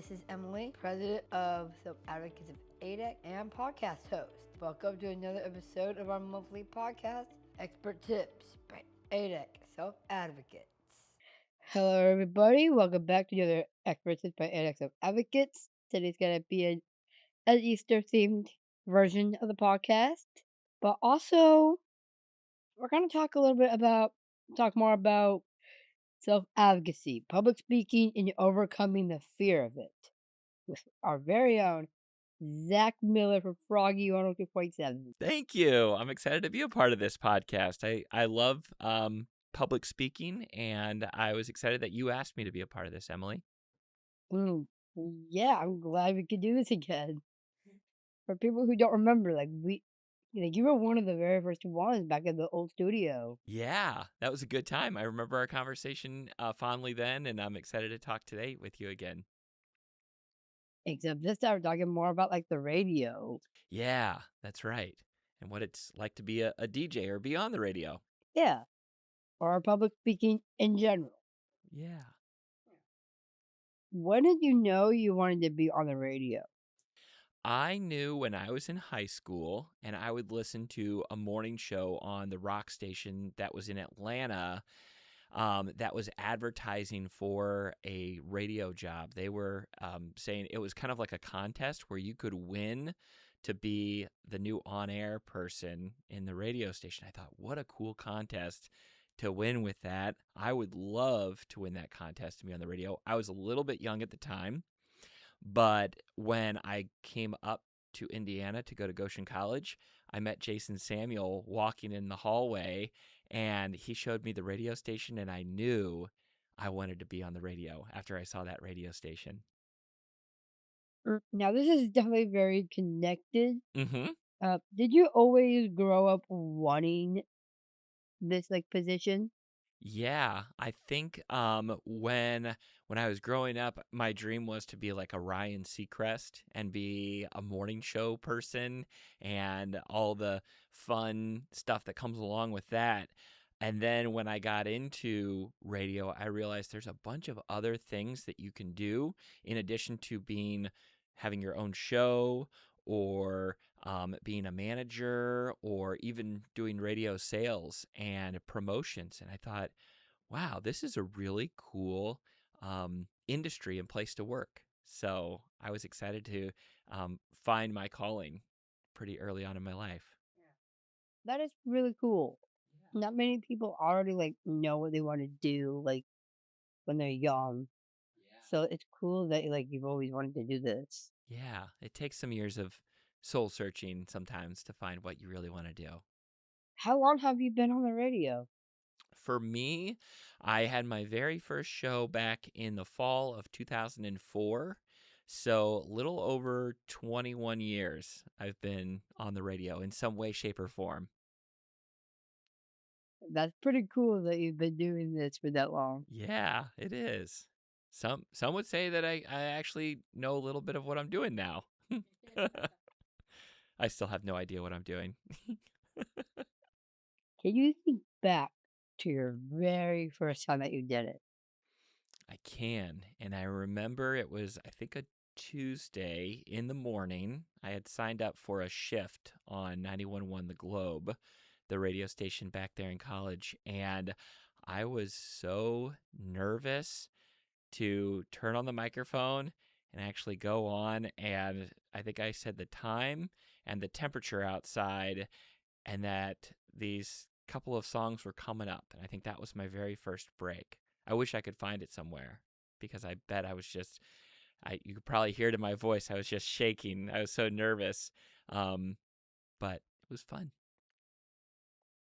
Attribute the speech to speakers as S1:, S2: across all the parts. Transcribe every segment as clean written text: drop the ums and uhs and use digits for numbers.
S1: This is Emily, president of Self Advocates of ADEC and podcast host. Welcome to another episode of our monthly podcast, Expert Tips by ADEC Self Advocates. Hello, everybody. Welcome back to another Expert Tips by ADEC Self Advocates. Today's going to be an Easter themed version of the podcast, but also we're going to talk more about self-advocacy, public speaking, and overcoming the fear of it with our very own Zach Miller from Froggy 102.7.
S2: Thank you. I'm excited to be a part of this podcast. I love public speaking, and I was excited that you asked me to be a part of this, Emily.
S1: Yeah, I'm glad we could do this again. For people who don't remember, you were one of the very first ones back in the old studio.
S2: Yeah, that was a good time. I remember our conversation fondly then, and I'm excited to talk today with you again.
S1: Except this time we're talking more about the radio.
S2: Yeah, that's right. And what it's like to be a DJ or be on the radio.
S1: Yeah. Or public speaking in general.
S2: Yeah.
S1: When did you know you wanted to be on the radio?
S2: I knew when I was in high school, and I would listen to a morning show on the rock station that was in Atlanta that was advertising for a radio job. They were saying it was kind of like a contest where you could win to be the new on-air person in the radio station. I thought, what a cool contest to win with that. I would love to win that contest to be on the radio. I was a little bit young at the time, but when I came up to Indiana to go to Goshen College, I met Jason Samuel walking in the hallway, and he showed me the radio station, and I knew I wanted to be on the radio after I saw that radio station.
S1: Now, this is definitely very connected.
S2: Mm-hmm.
S1: Did you always grow up wanting this position?
S2: Yeah, I think when I was growing up, my dream was to be like a Ryan Seacrest and be a morning show person and all the fun stuff that comes along with that. And then when I got into radio, I realized there's a bunch of other things that you can do in addition to having your own show or being a manager or even doing radio sales and promotions. And I thought, wow, this is a really cool industry and place to work. So I was excited to find my calling pretty early on in my life.
S1: That is really cool. Not many people already know what they want to do when they're young. So it's cool that you've always wanted to do this.
S2: Yeah, it takes some years of soul searching sometimes to find what you really want to do.
S1: How long have you been on the radio?
S2: For me, I had my very first show back in the fall of 2004. So, little over 21 years I've been on the radio in some way, shape, or form.
S1: That's pretty cool that you've been doing this for that long.
S2: Yeah, it is. Some would say that I actually know a little bit of what I'm doing now. I still have no idea what I'm doing.
S1: Can you think back to your very first time that you did it?
S2: I can. And I remember it was, I think, a Tuesday in the morning. I had signed up for a shift on 91.1 The Globe, the radio station back there in college. And I was so nervous to turn on the microphone and actually go on. And I think I said the time and the temperature outside, and that these couple of songs were coming up. And I think that was my very first break. I wish I could find it somewhere because I bet I was you could probably hear it in my voice. I was just shaking. I was so nervous. But it was fun.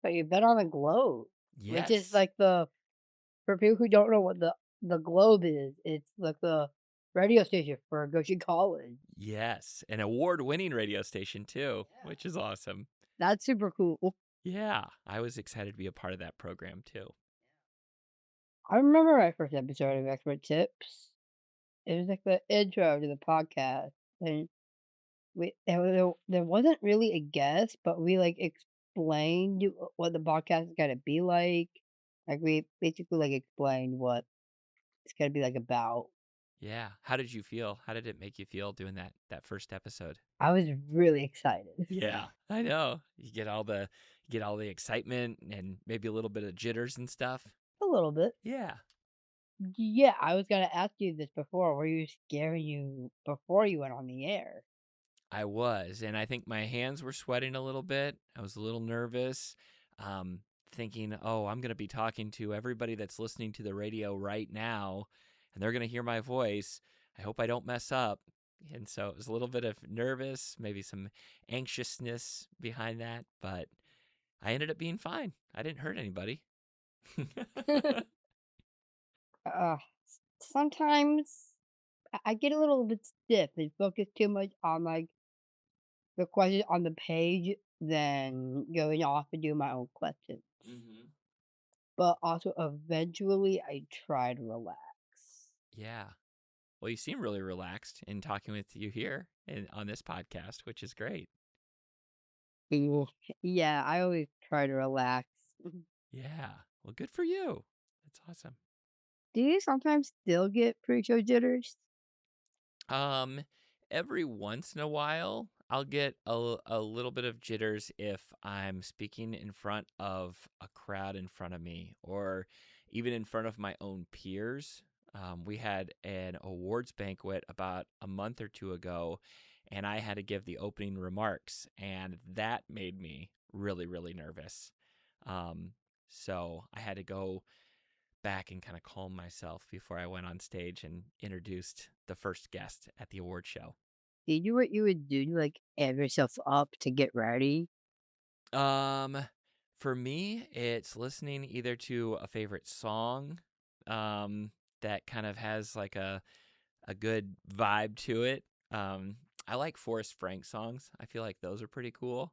S1: But you've been on the Globe, which is
S2: Yes.
S1: for people who don't know what the Globe is, it's like the radio station for Goshen College.
S2: Yes. An award-winning radio station too, which is awesome.
S1: That's super cool.
S2: Yeah. I was excited to be a part of that program too.
S1: I remember my first episode of Expert Tips. It was like the intro to the podcast, and there wasn't really a guest, but we explained what the podcast is gonna be like. Like we basically explained what it's gonna be about.
S2: Yeah. How did you feel? How did it make you feel doing that first episode?
S1: I was really excited.
S2: Yeah, I know. You get all the excitement and maybe a little bit of jitters and stuff.
S1: A little bit.
S2: Yeah,
S1: Yeah, I was gonna ask you this before. Were you scaring you before you went on the air?
S2: I was, and I think my hands were sweating a little bit. I was a little nervous, um, thinking, "Oh, I'm going to be talking to everybody that's listening to the radio right now, and they're going to hear my voice. I hope I don't mess up." And so it was a little bit of nervous, maybe some anxiousness behind that, but I ended up being fine. I didn't hurt anybody.
S1: Uh, Sometimes I get a little bit stiff and focus too much on like the questions on the page than going off and do my own questions.
S2: hmm
S1: But also eventually I try to relax.
S2: Yeah. Well, you seem really relaxed in talking with you here on this podcast, which is great.
S1: Ooh, yeah, I always try to relax.
S2: Yeah. Well, good for you. That's awesome.
S1: Do you sometimes still get pre-show jitters?
S2: Um, every once in a while, I'll get a little bit of jitters if I'm speaking in front of a crowd in front of me or even in front of my own peers. We had an awards banquet about a month or two ago, and I had to give the opening remarks, and that made me really, really nervous. Um, so I had to go back and kind of calm myself before I went on stage and introduced the first guest at the award show.
S1: Do you do what you would do to like amp yourself up to get ready?
S2: Um, for me, it's listening either to a favorite song, um, that kind of has like a good vibe to it. Um, I like Forrest Frank songs. I feel like those are pretty cool.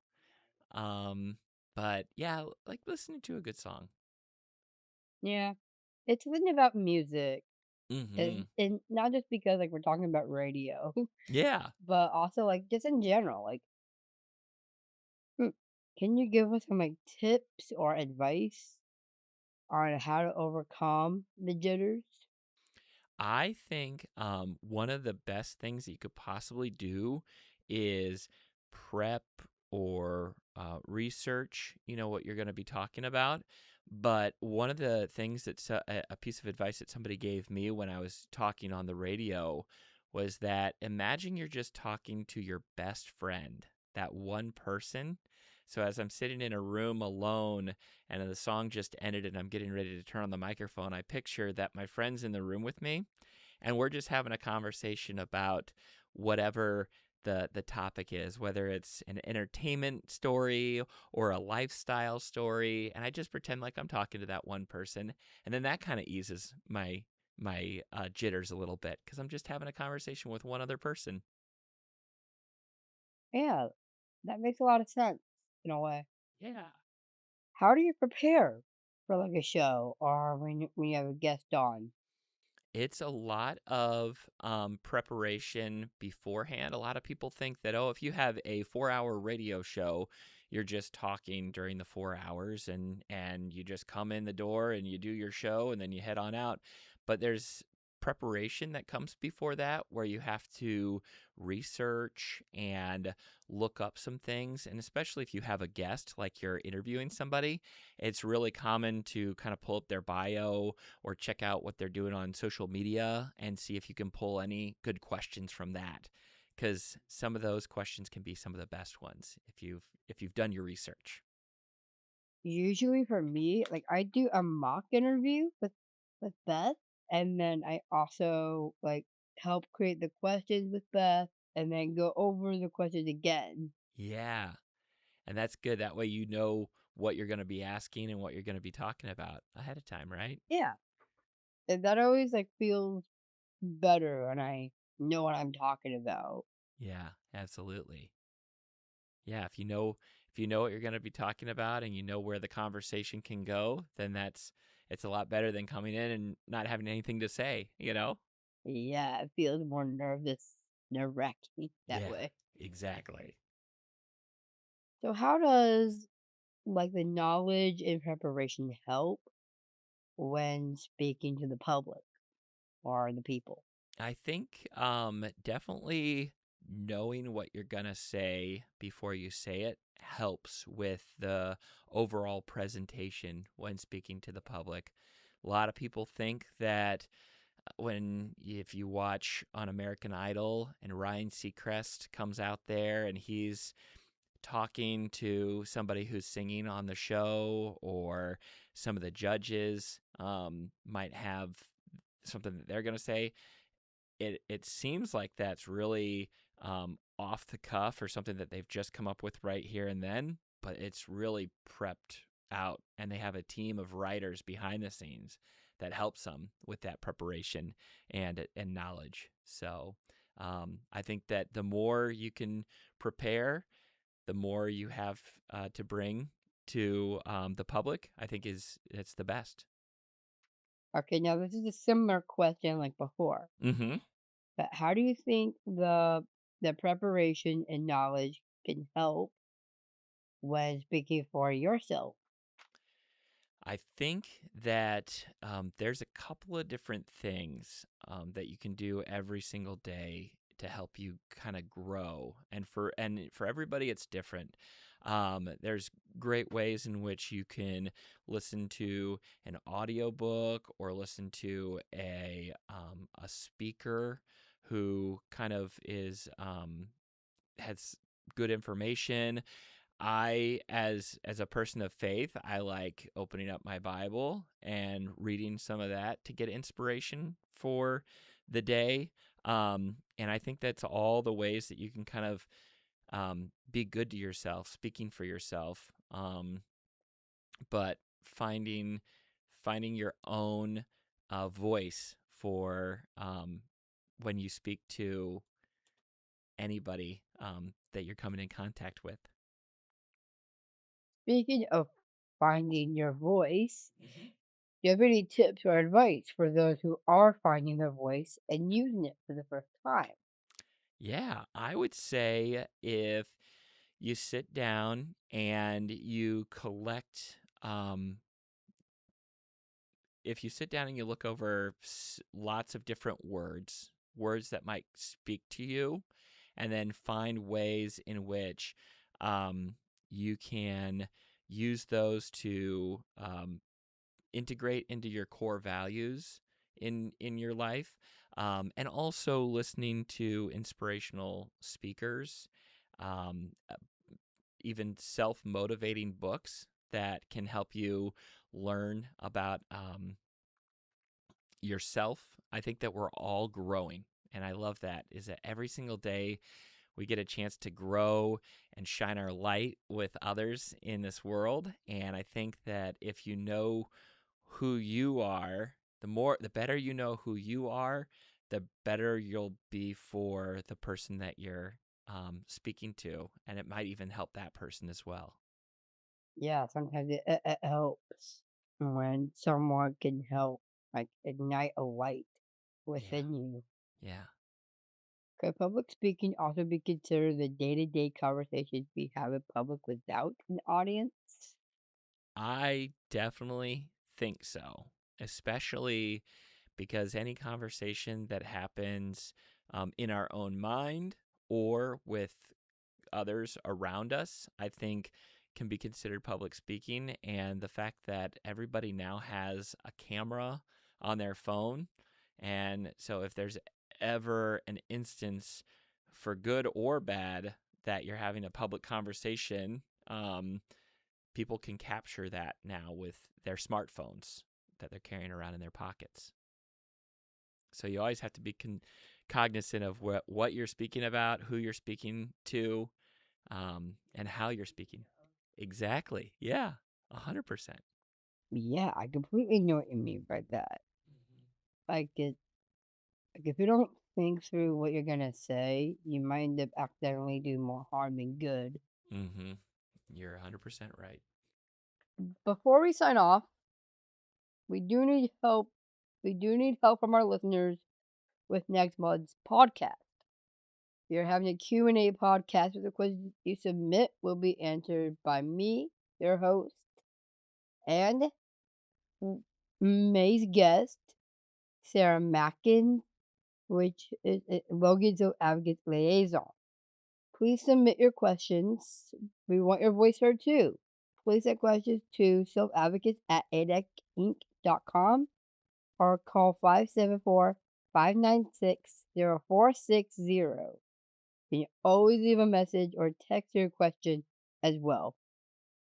S2: Um, but yeah, like listening to a good song.
S1: Yeah. It's something about music.
S2: Mm-hmm.
S1: And not just because like we're talking about radio,
S2: Yeah.
S1: but also like just in general. Like hmm, can you give us some like tips or advice on how to overcome the jitters?
S2: I think one of the best things that you could possibly do is prep or research, what you're going to be talking about. But one of the things that's a piece of advice that somebody gave me when I was talking on the radio was that imagine you're just talking to your best friend, that one person. So as I'm sitting in a room alone and the song just ended and I'm getting ready to turn on the microphone, I picture that my friend's in the room with me and we're just having a conversation about whatever the topic is, whether it's an entertainment story or a lifestyle story, and I just pretend like I'm talking to that one person, and then that kind of eases my jitters a little bit because I'm just having a conversation with one other person.
S1: Yeah, that makes a lot of sense in a way.
S2: Yeah.
S1: How do you prepare for like a show or when you have a guest on?
S2: It's a lot of preparation beforehand. A lot of people think that, oh, if you have a 4 hour radio show, you're just talking during the 4 hours and you just come in the door and you do your show and then you head on out. But there's preparation that comes before that where you have to research and look up some things. And especially if you have a guest, like you're interviewing somebody, it's really common to kind of pull up their bio or check out what they're doing on social media and see if you can pull any good questions from that because some of those questions can be some of the best ones if you've done your research.
S1: Usually for me, like I do a mock interview with Beth, and then I also like help create the questions with Beth, and then go over the questions again.
S2: Yeah, and that's good. That way you know what you're going to be asking and what you're going to be talking about ahead of time, right?
S1: Yeah, and that always like feels better when I know what I'm talking about.
S2: Yeah, absolutely. Yeah, if you know what you're going to be talking about and you know where the conversation can go, then it's a lot better than coming in and not having anything to say.
S1: Yeah, it feels more nerve wracking that
S2: Yeah,
S1: way.
S2: exactly.
S1: So how does like the knowledge and preparation help when speaking to the public or the people?
S2: I think definitely knowing what you're going to say before you say it helps with the overall presentation when speaking to the public. A lot of people think that if you watch on American Idol and Ryan Seacrest comes out there and he's talking to somebody who's singing on the show, or some of the judges might have something that they're going to say, it seems like that's really off the cuff or something that they've just come up with right here and then, but it's really prepped out, and they have a team of writers behind the scenes that helps them with that preparation and knowledge. So I think that the more you can prepare, the more you have to bring to the public, I think it's the best.
S1: Okay, now this is a similar question like before,
S2: Mm-hmm.
S1: but how do you think the preparation and knowledge can help when speaking for yourself?
S2: I think that there's a couple of different things that you can do every single day to help you kind of grow, and for everybody it's different. There's great ways in which you can listen to an audiobook or listen to a speaker who kind of has good information. As a person of faith, I like opening up my Bible and reading some of that to get inspiration for the day. And I think that's all the ways that you can kind of be good to yourself, speaking for yourself, but finding your own voice for when you speak to anybody that you're coming in contact with.
S1: Speaking of finding your voice, do you have any tips or advice for those who are finding their voice and using it for the first time?
S2: Yeah, I would say you sit down and you collect, if you sit down and you look over lots of different words that might speak to you, and then find ways in which you can use those to integrate into your core values in your life, and also listening to inspirational speakers, um, uh, even self-motivating books that can help you learn about yourself. I think that we're all growing, and I love that, is that every single day we get a chance to grow and shine our light with others in this world. And I think that if you know who you are, the better you know who you are, the better you'll be for the person that you're speaking to, and it might even help that person as well.
S1: Yeah, sometimes it helps when someone can help, like, ignite a light
S2: Yeah,
S1: within you.
S2: yeah.
S1: Could public speaking also be considered the day-to-day conversations we have in public without an audience?
S2: I definitely think so, especially because any conversation that happens in our own mind or with others around us, I think can be considered public speaking. And the fact that everybody now has a camera on their phone. And so if there's ever an instance, for good or bad, that you're having a public conversation, people can capture that now with their smartphones that they're carrying around in their pockets. So you always have to be cognizant of what you're speaking about, who you're speaking to, and how you're speaking. Exactly. Yeah. 100%.
S1: Yeah, I completely know what you mean by that. Like, if you don't think through what you're gonna say, you might end up accidentally doing more harm than good.
S2: Mm-hmm. You're 100% right.
S1: Before we sign off, we do need help. We do need help from our listeners with next month's podcast. We are having a Q&A podcast with the questions you submit will be answered by me, your host, and May's guest, Sarah Mackin. which is Logan Self Advocates Liaison. Please submit your questions. We want your voice heard too. Please send questions to self-advocates@adecinc.com or call 574-596-0460. You can always leave a message or text your question as well.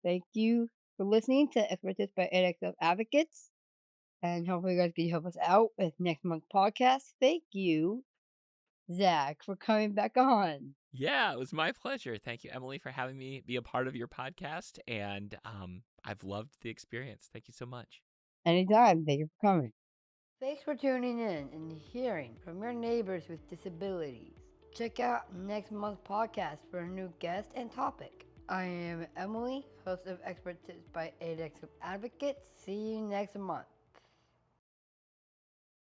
S1: Thank you for listening to Expert Tips by ADEC Self Advocates. And hopefully you guys can help us out with next month's podcast. Thank you, Zach, for coming back on.
S2: Yeah, it was my pleasure. Thank you, Emily, for having me be a part of your podcast. And I've loved the experience. Thank you so much.
S1: Anytime. Thank you for coming. Thanks for tuning in and hearing from your neighbors with disabilities. Check out next month's podcast for a new guest and topic. I am Emily, host of Expert Tips by ADEC Self Advocates. See you next month.